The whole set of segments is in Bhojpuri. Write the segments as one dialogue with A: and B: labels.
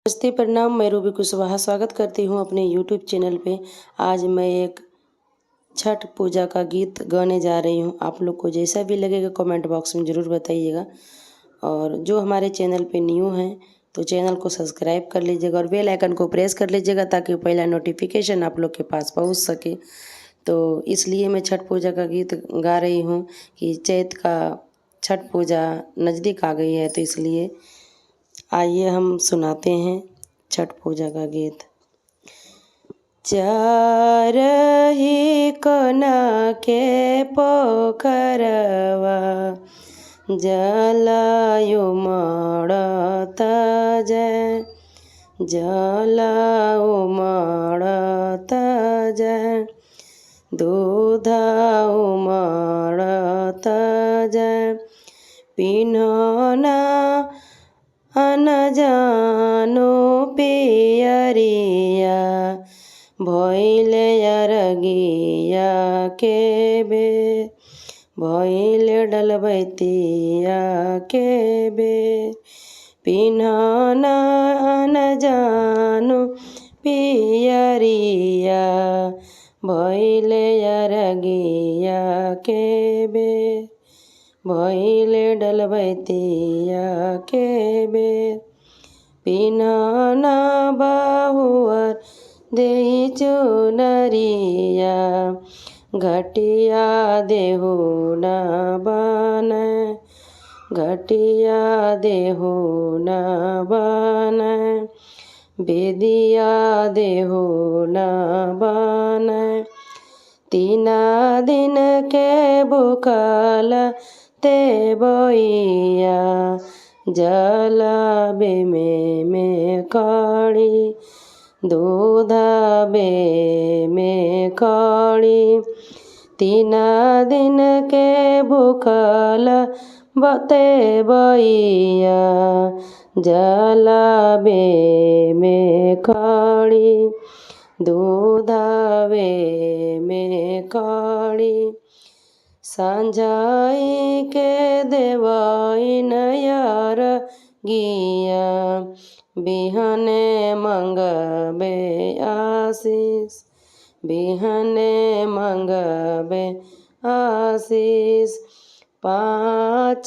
A: नमस्ते, प्रणाम। मैं रूबी कुशवाहा स्वागत करती हूँ अपने यूट्यूब चैनल पे। आज मैं एक छठ पूजा का गीत गाने जा रही हूँ। आप लोग को जैसा भी लगेगा कमेंट बॉक्स में ज़रूर बताइएगा। और जो हमारे चैनल पे न्यू हैं तो चैनल को सब्सक्राइब कर लीजिएगा और बेल आइकन को प्रेस कर लीजिएगा ताकि पहला नोटिफिकेशन आप लोग के पास पहुँच सके। तो इसलिए मैं छठ पूजा का गीत गा रही हूँ कि चैत का छठ पूजा नज़दीक आ गई है, तो इसलिए आइए हम सुनाते हैं छठ पूजा का गीत। चारही कोना के पोखरवा जलायु मड़ता जय, जलाऊ मड़ता जय, दूधाऊ मड़ता जय, पिन्हना अन जानो पियरिया भइले अरगिया के बेर, भइले डलबैतिया के बेर, पिन्हना अन जानो पियरिया भइले अरगिया के बेर, भइले डलबैतिया के बेर, पिन्हना बहुअर देहि चुनरिया घटिया देहु न बनय, घटिया देहु न बनय, बेदिया देहु न बनय, तीना दिन के भूखल ते बइया जलाबे में कड़ी, दूधाबे में कड़ी, तीना दिन के भूखल बते बइया जलाबे में कड़ी, दूधाबे में कड़ी, सांझाई के देवाई नयर गिया बिहने मंगबे आशीष, बिहने मंगबे आशीष, पाँच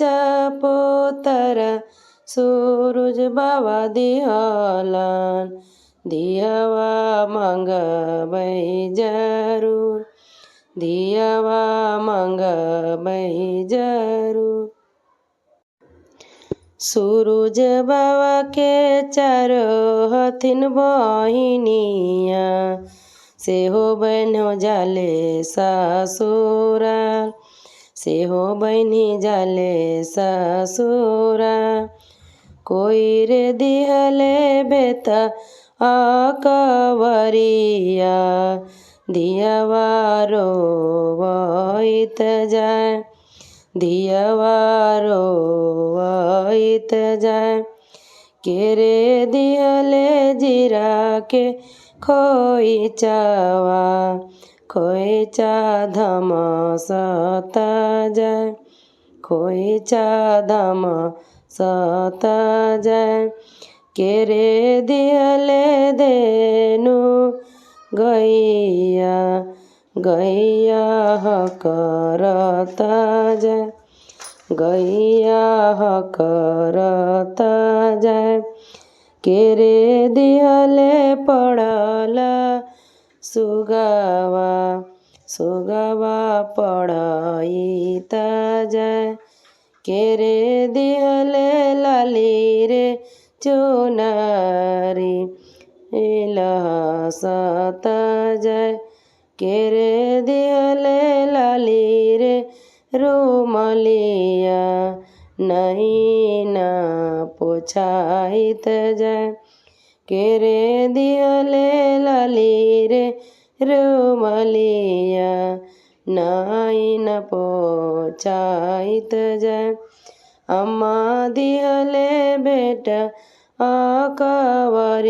A: पुत्र सूरज बाबा दिहलन, दियवा मंगबै जरूर, दियवा मंगबै जरूर। सूरज बाबा के चारो हथिन बहिनिया सेहो बहनो जाले ससुरा, सेहो बहनी जाले ससुरा, कोई रे दिहले बेटा अकबरिया दियवा रोवइत जाय, दियवा रोवइत जाय, केरे दिहले जीरा के खोइचावा, खोइचा धमसत जाय, खोइचा धमसत जाय, केरे दिहले देनु गैया, गैया हकरत जाय, गैया हकरत जाय, केरे दिहले पड़ल सुगवा, सुगवा पड़इत जाय, केरे दिहले लाली रे चुनरी लहसत जाय, केरे दिहले लाली रे रुमलिया नहीं न पोछाइत जाय, केरे दिहले लाली रे रुमलिया नहीं न पोछाइत जाय, अम्मा दिहले बेटा अकबरिया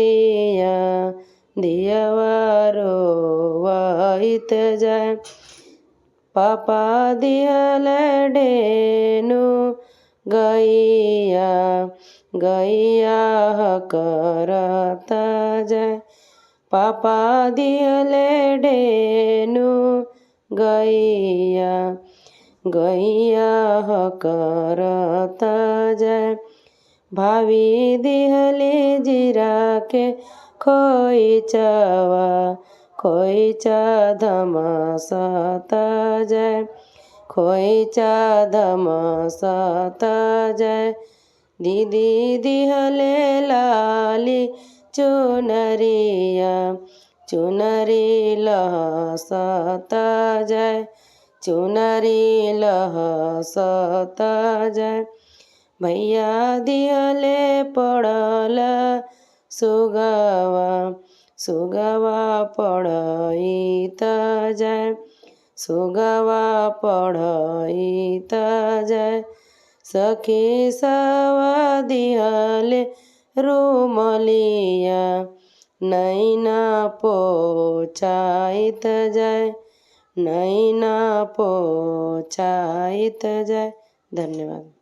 A: दियवा रोवइत जाय, पापा दिहले डेनु गैया गैया करत जाए। पापा दिहले डेनु गैया, गैया करत जाए। भाभी दिहले जीरा के खोइचवा, खोइचा धमसत जाए, खोइचा धमसत जाए। दीदी दिहले लाली चुनरिया, चुनरी लहसत जाए, चुनरी लहसत जाए। भैया दिहले पड़ल सुगवा, सुगवा पढ़इत जाए, सुगवा पढ़इत जाए। सखी सवा दिहले रुमलिया, नैना पोछाइत जाए, नैना पोछाइत जाए। धन्यवाद।